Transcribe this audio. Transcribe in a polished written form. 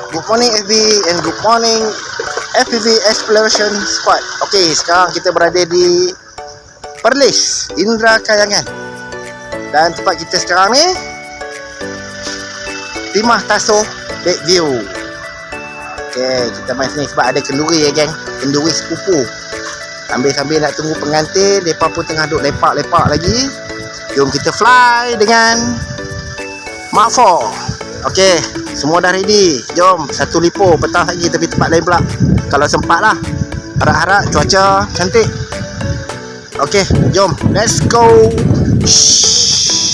Good morning FB and good morning FPV Exploration Squad. Okey, sekarang kita berada di Perlis Indera Kayangan. Dan tempat kita sekarang ni TIMAH TASOH View. Okey, kita main sini sebab ada kenduri ya geng. Kenduri sepupu. Sambil-sambil nak tunggu pengantin, mereka pun tengah duk lepak-lepak lagi. Jom kita fly dengan Mark 4. Okey, semua dah ready. Jom, satu lipo petang lagi tapi tempat lain pula. Kalau sempat lah. Harap-harap cuaca cantik. Okey, jom. Let's go. Shhh.